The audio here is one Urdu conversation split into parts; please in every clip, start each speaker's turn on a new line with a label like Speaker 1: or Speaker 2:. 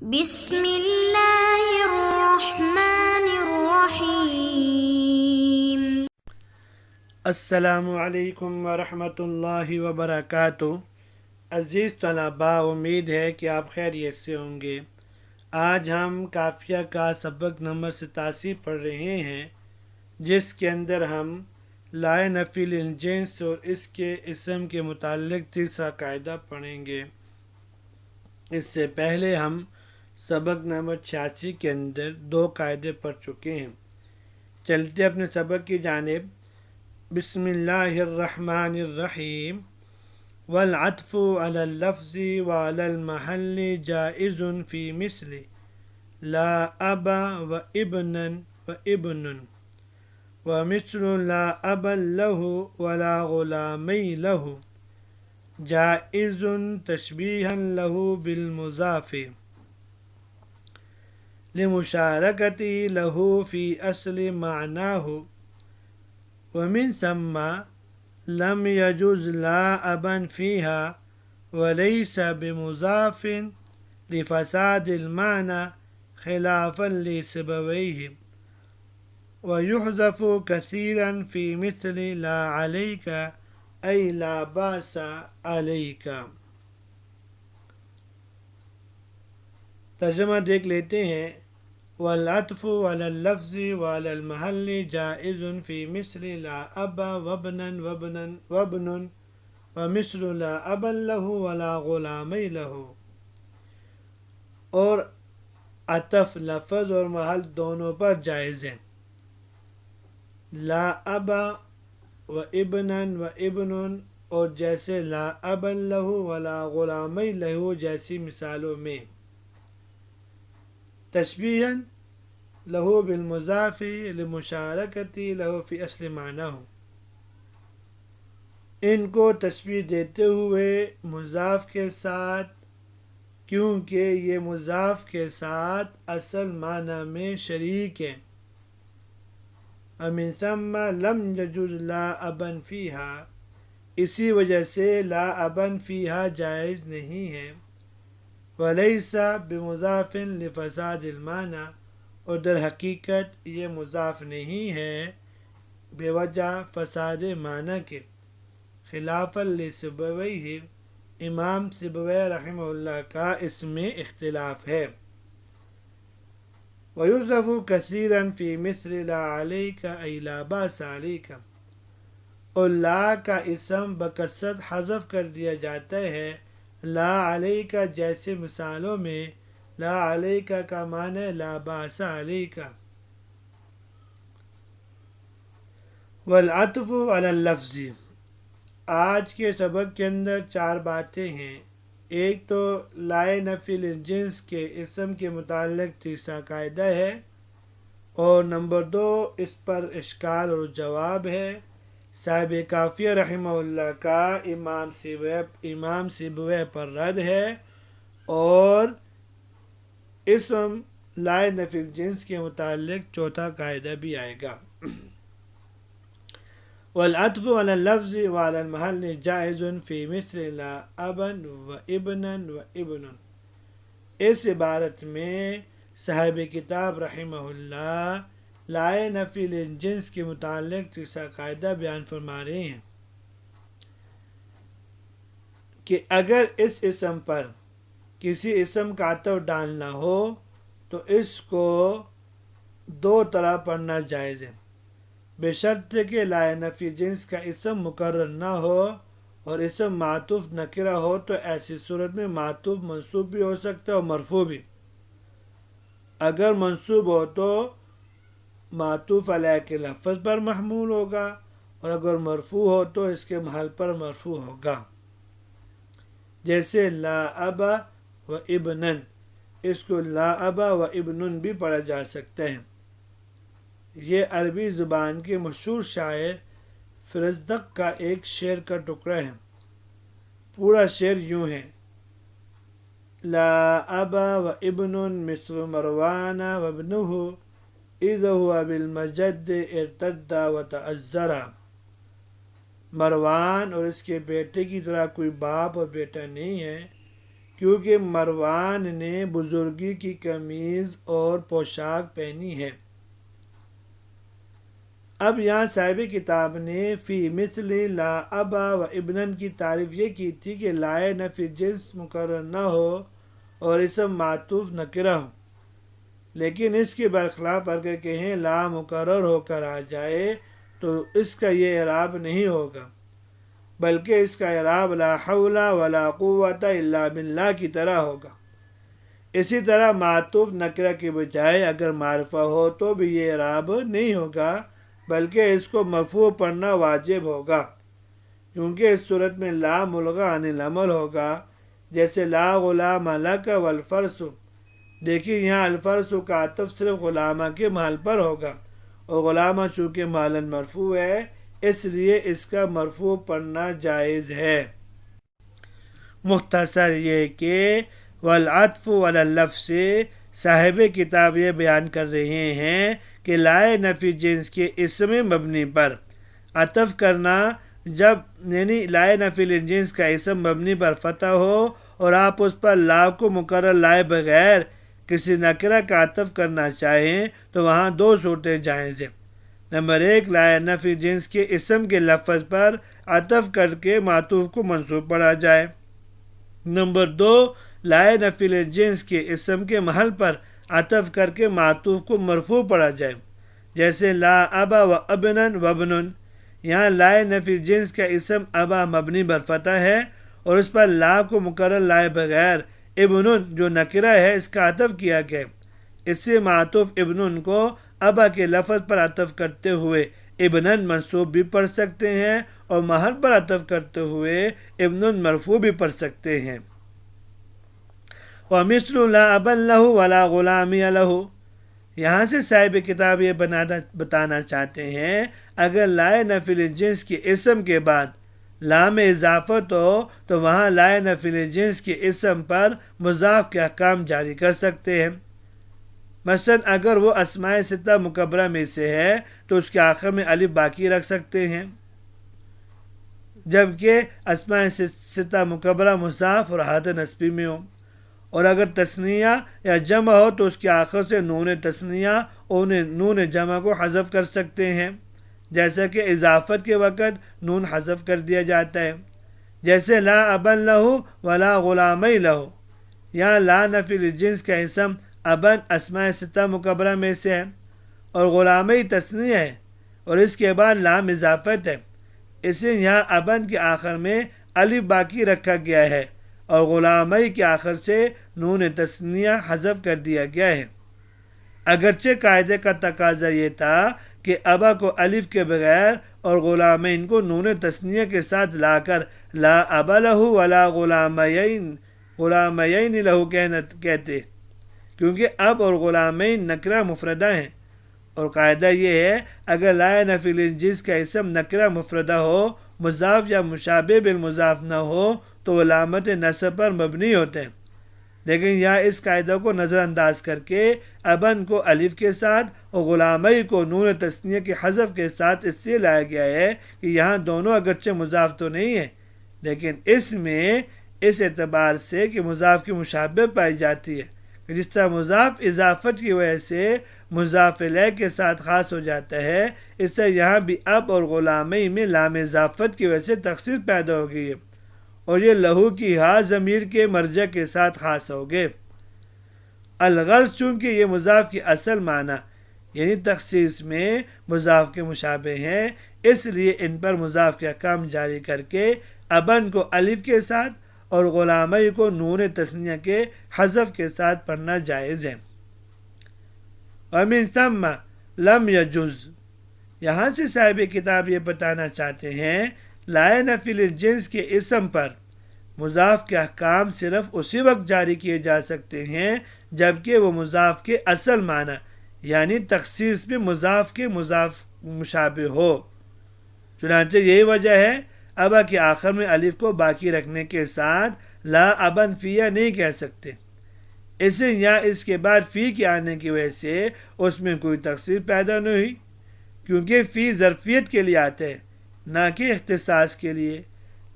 Speaker 1: بسم اللہ الرحمن الرحیم۔
Speaker 2: السلام علیکم ورحمۃ اللہ وبرکاتہ۔ عزیز طلباء، امید ہے کہ آپ خیریت سے ہوں گے۔ آج ہم قافیہ کا سبق نمبر 87 پڑھ رہے ہیں، جس کے اندر ہم لائے نفی للجنس اور اس کے اسم کے متعلق تیسرا قاعدہ پڑھیں گے۔ اس سے پہلے ہم سبق نمبر 86 کے اندر 2 قاعدے پڑھ چکے ہیں۔ چلتے اپنے سبق کی جانب۔ بسم اللہ الرحمن الرحیم۔ والعطف علی اللفظ وعلی المحل جائز فی مثل لا ابا و ابنا و ابن ومثل لا ابا له ولا غلامی له جائز تشبیہا له بالمضاف لمشارکتی له فی اصل معناه ومن ثم لم يجوز لا ابا فيها وليس بمضاف لفساد المعنى خلافا لسبويه ويحذف كثيرا في مثل لا عليك أي لا باس عليك۔ ترجمہ دیکھ لیتے ہیں۔ والعطف على اللفظ وعلى المحل جائز في مثل لا أبا وابنا وابن ومثل لا أبا له ولا غلامي له، اور عطف لفظ اور محل دونوں پر جائز ہے۔ لا ابا و ابنا و ابن، اور جیسے لا ابا له ولا غلامی له جیسی مثالوں میں۔ تشبیہاً له بالمضاف لمشارکتی له فی اصل معناه، ان کو تشبیہ دیتے ہوئے مضاف کے ساتھ، کیونکہ یہ مضاف کے ساتھ اصل معنی میں شریک ہے۔ ومن ثم لم يجوز لا ابا فیہا، اسی وجہ سے لا ابا فیہا جائز نہیں ہے۔ ولیس بمضاف لفساد المعنی، اور در حقیقت یہ مضاف نہیں ہے بے وجہ فساد معنی کے۔ خلافا لسبویہ، امام سبوی رحمہ اللہ کا اس میں اختلاف ہے۔ وَيُحْذَفُ كَثِيرًا فِي مِثْلِ لَا عَلَيْكَ أَيْ لَا بَأْسَ عَلَيْكَ، اور لا کا اسم بکثرت حذف کر دیا جاتا ہے لا علیک جیسے مثالوں میں۔ لا علیک کا معنی لا باس علیک۔ والعطف علی اللفظ، آج کے سبق کے اندر 4 باتیں ہیں۔ ایک تو لائے نفی للجنس کے اسم کے متعلق تیسرا قاعدہ ہے، اور نمبر 2 اس پر اشکال اور جواب ہے۔ صاحب قافیہ رحمہ اللہ کا امام سیبویہ پر رد ہے، اور اسم لائے نفی الجنس کے متعلق چوتھا قاعدہ بھی آئے گا۔ والعطف على اللفظ وعلى المحل جائز في مثل لا ابا و ابنا و ابن، اس عبارت میں صاحب کتاب رحمہ اللہ لائے نفی للجنس کے متعلق تیسرا قاعدہ بیان فرما رہے ہیں کہ اگر اس اسم پر کسی اسم کا عطف ڈالنا ہو تو اس کو 2 طرح پڑھنا جائز ہے، بشرط کہ لائے نفی جنس کا اسم مقرر نہ ہو اور اسم معطوف نکرہ ہو، تو ایسی صورت میں معطوف منصوب بھی ہو سکتا ہے اور مرفوع بھی۔ اگر منصوب ہو تو معطوف علیہ کے لفظ پر محمول ہوگا، اور اگر مرفوع ہو تو اس کے محل پر مرفوع ہوگا۔ جیسے لا ابا و ابنن، اس کو لا ابا و ابنن بھی پڑھا جا سکتا ہے۔ یہ عربی زبان کے مشہور شاعر فرزدق کا ایک شعر کا ٹکڑا ہے۔ پورا شعر یوں ہے: لا ابا و ابن مثل مروان و ابنہ اذ هو بالمجد ارتد و تعذرا، مروان اور اس کے بیٹے کی طرح کوئی باپ اور بیٹا نہیں ہے، کیونکہ مروان نے بزرگی کی قمیض اور پوشاک پہنی ہے۔ اب یہاں صاحب کتاب نے فی مثل لا ابا و ابنن کی تعریف یہ کی تھی کہ لائے نفی جنس مقرر نہ ہو اور اسم معطوف نکرہ ہو، لیکن اس کے برخلاف اگر کہیں لا مقرر ہو کر آ جائے تو اس کا یہ اعراب نہیں ہوگا، بلکہ اس کا اعراب لا حول ولا قوت الا باللہ کی طرح ہوگا۔ اسی طرح معطوف نکرہ کے بجائے اگر معرفہ ہو تو بھی یہ اعراب نہیں ہوگا، بلکہ اس کو مرفوع پڑھنا واجب ہوگا، کیونکہ اس صورت میں لا ملغی عن العمل ہوگا، جیسے لا غلام لک والفرس۔ دیکھیے یہاں الفرس کا عطف صرف غلامہ کے محل پر ہوگا، اور غلامہ چونکہ محلاً مرفوع ہے اس لیے اس کا مرفوع پڑھنا جائز ہے۔ مختصر یہ کہ والعطف علی اللفظ، صاحب کتاب یہ بیان کر رہے ہیں کہ لائے نفی جنس کے اسم مبنی پر عطف کرنا، جب یعنی لائے نفی جنس کا اسم مبنی پر فتح ہو اور آپ اس پر لا کو مقرر لائے بغیر کسی نکرہ کا عطف کرنا چاہیں تو وہاں دو صورتیں جائز ہیں۔ نمبر ایک، لائے نفی جنس کے اسم کے لفظ پر عطف کر کے معطوف کو منصوب پڑھا جائے۔ نمبر دو، لائے نفی جنس کے اسم کے محل پر عطف کر کے معطوف کو مرفوع پڑھا جائے، جیسے لا ابا و ابنن و ابنن۔ یہاں لائے نفی جنس کا اسم ابا مبنی بر فتح ہے اور اس پر لا کو مقرر لائے بغیر ابنن جو نکرہ ہے اس کا عطف کیا گیا۔ اس سے معطوف ابنن کو ابا کے لفظ پر عطف کرتے ہوئے ابنن منصوب بھی پڑھ سکتے ہیں اور محل پر عطف کرتے ہوئے ابنن مرفوع بھی پڑھ سکتے ہیں۔ وَمِثْلُ لَا أَبًا لَهُ وَلَا غُلَامِيَ لَهُ، یہاں سے صاحب کتاب یہ بتانا چاہتے ہیں اگر لائے نفی جنس کے اسم کے بعد لام اضافت ہو تو وہاں لائے نفی جنس کے اسم پر مضاف کے احکام جاری کر سکتے ہیں۔ مثلا اگر وہ اسماء ستہ مکبرہ میں سے ہے تو اس کے آخر میں الف باقی رکھ سکتے ہیں، جبکہ اسماء ستہ مکبرہ مضاف اور حالت نصبی میں ہو، اور اگر تثنیہ یا جمع ہو تو اس کے آخر سے نون تثنیہ اور نون جمع کو حذف کر سکتے ہیں، جیسا کہ اضافت کے وقت نون حذف کر دیا جاتا ہے، جیسے لا ابن لہو ولا غلامی لہو۔ یہاں لا نفی جنس کا اسم ابن اسماء ستہ مکبرہ میں سے ہے اور غلامی تثنیہ ہے اور اس کے بعد لام اضافت ہے، اسے یہاں ابن کے آخر میں الف باقی رکھا گیا ہے اور غلامی کے آخر سے نون تثنیہ حذف کر دیا گیا ہے۔ اگرچہ قاعدے کا تقاضا یہ تھا کہ ابا کو الف کے بغیر اور غلامین کو نون تثنیہ کے ساتھ لا کر لا ابا لہو ولا غلامیین لہو کہتے، کیونکہ اب اور غلامین نکرہ مفردہ ہیں، اور قاعدہ یہ ہے اگر لائے نفی جنس کا اسم نکرہ مفردہ ہو، مضاف یا مشابہ بالمضاف نہ ہو تو وہ علامت نصب پر مبنی ہوتے ہیں، لیکن یہاں اس قاعدہ کو نظر انداز کر کے ابن کو الف کے ساتھ اور غلامی کو نون تثنیہ کے حذف کے ساتھ اس سے لایا گیا ہے کہ یہاں دونوں اگرچہ مضاف تو نہیں ہیں لیکن اس میں اس اعتبار سے کہ مضاف کی مشابہ پائی جاتی ہے کہ جس طرح مضاف اضافت کی وجہ سے مضاف الیہ کے ساتھ خاص ہو جاتا ہے، اس طرح یہاں بھی اب اور غلامی میں لام اضافت کی وجہ سے تخصیص پیدا ہو گئی ہے اور یہ لہو کی ہا ضمیر کے مرجع کے ساتھ خاص ہو گئے۔ الغرض چونکہ یہ مضاف کی اصل معنی یعنی تخصیص میں مضاف کے مشابہ ہیں، اس لیے ان پر مضاف کے احکام جاری کر کے ابن کو الف کے ساتھ اور غلامی کو نون تثنیہ کے حذف کے ساتھ پڑھنا جائز ہے۔ ومن ثم لم یجز، یہاں سے صاحب کتاب یہ بتانا چاہتے ہیں لائے نفی جنس کے اسم پر مضاف کے احکام صرف اسی وقت جاری کیے جا سکتے ہیں جبکہ وہ مضاف کے اصل معنی یعنی تخصیص میں مضاف کے مضاف مشابہ ہو۔ چنانچہ یہی وجہ ہے ابا کے آخر میں الف کو باقی رکھنے کے ساتھ لا ابن فیہ نہیں کہہ سکتے، اسے یہاں اس کے بعد فی کے آنے کی وجہ سے اس میں کوئی تخصیص پیدا نہیں ہوئی، کیونکہ فی ظرفیت کے لیے آتے ہیں نہ کہ اختصاص کے لیے،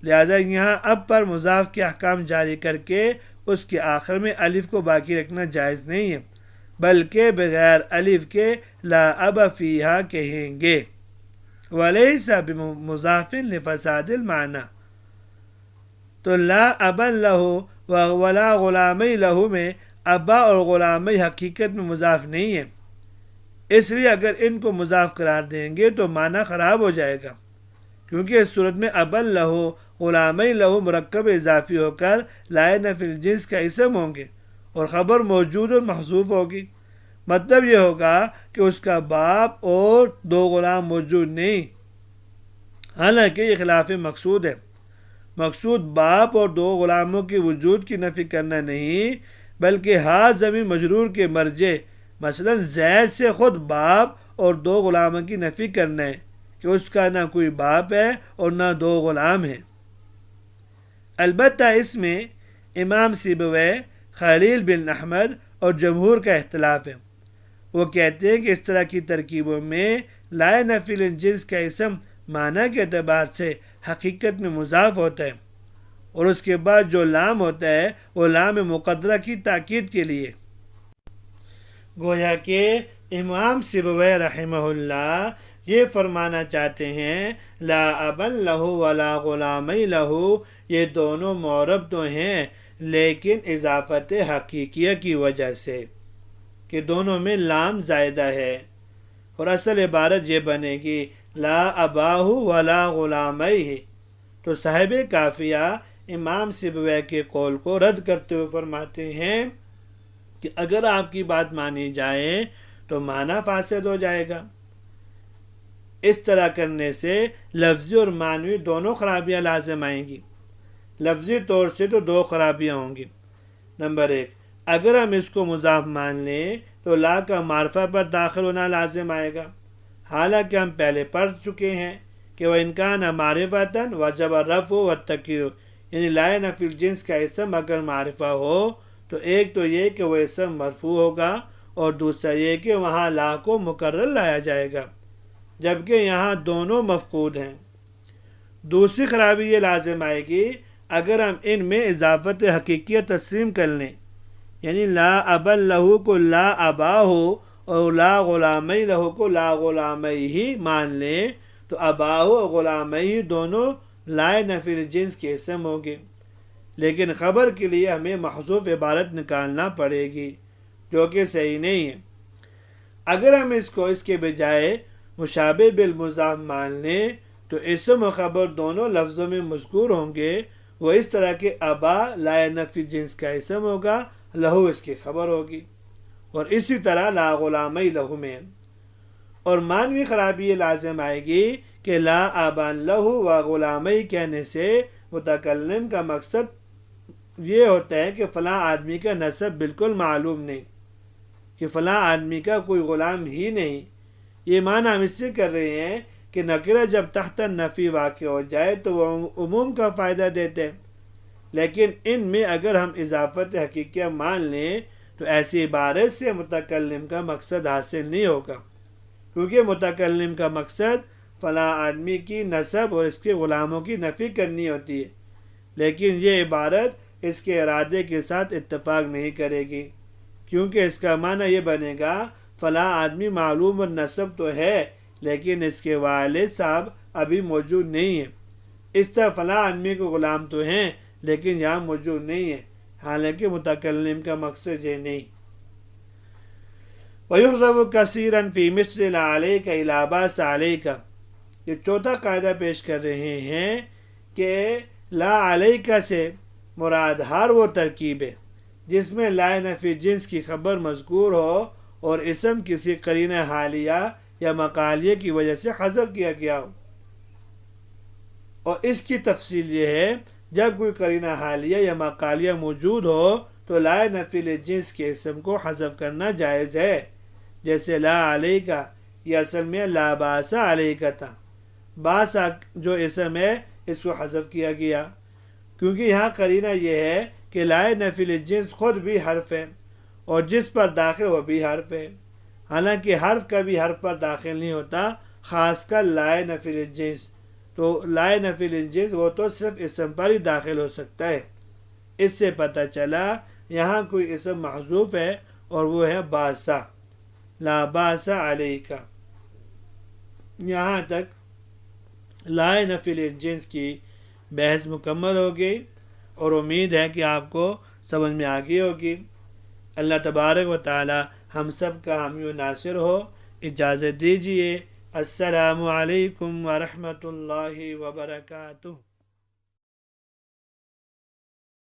Speaker 2: لہذا یہاں اب پر مضاف کے احکام جاری کر کے اس کے آخر میں الف کو باقی رکھنا جائز نہیں ہے، بلکہ بغیر الف کے لا اب فیہا کہیں گے۔ ولیس بمضاف لفساد المعنی، تو لا ابا لہ ولا غلامی لہ میں ابا اور غلامی حقیقت میں مضاف نہیں ہے، اس لیے اگر ان کو مضاف قرار دیں گے تو معنی خراب ہو جائے گا، کیونکہ اس صورت میں ابا لہ غلامی لہ مرکب اضافی ہو کر لائن فی الجنس کا اسم ہوں گے اور خبر موجود اور محذوف ہوگی۔ مطلب یہ ہوگا کہ اس کا باپ اور دو غلام موجود نہیں، حالانکہ یہ خلاف مقصود ہے۔ مقصود باپ اور دو غلاموں کے وجود کی نفی کرنا نہیں، بلکہ ہا ضمیر مجرور کے مرجع مثلا زید سے خود باپ اور دو غلاموں کی نفی کرنا ہے کہ اس کا نہ کوئی باپ ہے اور نہ دو غلام ہیں۔ البتہ اس میں امام سیبویہ، خلیل بن احمد اور جمہور کا اختلاف ہے۔ وہ کہتے ہیں کہ اس طرح کی ترکیبوں میں لا نفی الجنس کا اسم معنی کے اعتبار سے حقیقت میں مضاف ہوتا ہے، اور اس کے بعد جو لام ہوتا ہے وہ لام مقدرہ کی تاکید کے لیے۔ گویا کہ امام سیبویہ رحمہ اللہ یہ فرمانا چاہتے ہیں لا ابا لہ ولا غلامی لہ، یہ دونوں معرب تو ہیں لیکن اضافت حقیقیہ کی وجہ سے کہ دونوں میں لام زائدہ ہے، اور اصل عبارت یہ بنے گی لا اباہ ولا غلامیہ۔ تو صاحب کافیہ امام سیبویہ کے قول کو رد کرتے ہوئے فرماتے ہیں کہ اگر آپ کی بات مانی جائے تو معنی فاسد ہو جائے گا۔ اس طرح کرنے سے لفظی اور معنوی دونوں خرابیاں لازم آئیں گی۔ لفظی طور سے تو دو خرابیاں ہوں گی۔ نمبر ایک، اگر ہم اس کو مضاف مان لیں تو لا کا معرفہ پر داخل ہونا لازم آئے گا، حالانکہ ہم پہلے پڑھ چکے ہیں کہ وہ انکان معرفتاً وجب الرفع والتقدیر، یعنی لا نفی الجنس کا اسم اگر معرفہ ہو تو ایک تو یہ کہ وہ اسم مرفوع ہوگا، اور دوسرا یہ کہ وہاں لا کو مقرر لایا جائے گا، جبکہ یہاں دونوں مفقود ہیں۔ دوسری خرابی یہ لازم آئے گی اگر ہم ان میں اضافت حقیقیہ تسلیم کر لیں، یعنی لا ابا لہ کو لا ابا ہو اور لا غلامی لہ کو لا غلامی ہی مان لیں تو ابا اور غلامی دونوں لا نفی الجنس کے اسم ہوں گے، لیکن خبر کے لیے ہمیں محذوف عبارت نکالنا پڑے گی جو کہ صحیح نہیں ہے۔ اگر ہم اس کو اس کے بجائے مشابہ بالمضاف مان لیں تو اسم و خبر دونوں لفظوں میں مذکور ہوں گے، وہ اس طرح کے ابا لا نفی جنس کا اسم ہوگا، لہو اس کی خبر ہوگی، اور اسی طرح لا غلامی لہو میں۔ اور معنوی خرابی یہ لازم آئے گی کہ لا ابا لہو و غلامی کہنے سے متکلم کا مقصد یہ ہوتا ہے کہ فلاں آدمی کا نسب بالکل معلوم نہیں، کہ فلاں آدمی کا کوئی غلام ہی نہیں۔ یہ معنی ہم اس سے کر رہے ہیں کہ نکرہ جب تحت نفی واقع ہو جائے تو وہ عموم کا فائدہ دیتے ہیں، لیکن ان میں اگر ہم اضافت حقیقیہ مان لیں تو ایسی عبارت سے متکلم کا مقصد حاصل نہیں ہوگا، کیونکہ متکلم کا مقصد فلاں آدمی کی نسب اور اس کے غلاموں کی نفی کرنی ہوتی ہے، لیکن یہ عبارت اس کے ارادے کے ساتھ اتفاق نہیں کرے گی، کیونکہ اس کا معنی یہ بنے گا فلاں آدمی معلوم النسب تو ہے لیکن اس کے والد صاحب ابھی موجود نہیں ہیں، اس طرح فلاں آدمی کے غلام تو ہیں لیکن یہاں موجود نہیں ہے، حالانکہ متکلم کا مقصد یہ نہیں۔ وَيُحْذَفُ كَثِيرًا فِي مِثْلِ لَا عَلَيْكَ إِلَّا بَأْسَ عَلَيْكَ، یہ چوتھا قاعدہ پیش کر رہے ہیں کہ لا علیکہ سے مراد ہر وہ ترکیب ہے جس میں لا نفی جنس کی خبر مذکور ہو اور اسم کسی قرینہ حالیہ یا مقالیہ کی وجہ سے حذف کیا گیا ہو، اور اس کی تفصیل یہ ہے جب کوئی قرینہ حالیہ یا مقالیہ موجود ہو تو لا نفی الجنس کے اسم کو حذف کرنا جائز ہے، جیسے لا علیکہ یہ اصل میں لا باس علیکہ تھا، باس جو اسم ہے اس کو حذف کیا گیا، کیونکہ یہاں قرینہ یہ ہے کہ لا نفی الجنس خود بھی حرف ہے اور جس پر داخل وہ بھی حرف ہے، حالانکہ حرف کبھی حرف پر داخل نہیں ہوتا، خاص کر لا نفی الجنس، تو لا نفی الجنس وہ تو صرف اسم پر ہی داخل ہو سکتا ہے، اس سے پتہ چلا یہاں کوئی اسم محذوف ہے اور وہ ہے باسا، لا باس علیکا۔ یہاں تک لائے نفی الجنس کی بحث مکمل ہو گئی اور امید ہے کہ آپ کو سمجھ میں آ گئی ہوگی۔ اللہ تبارک و تعالی ہم سب کا حامی و ناصر ہو۔ اجازت دیجیے، السلام علیکم ورحمۃ اللہ وبرکاتہ۔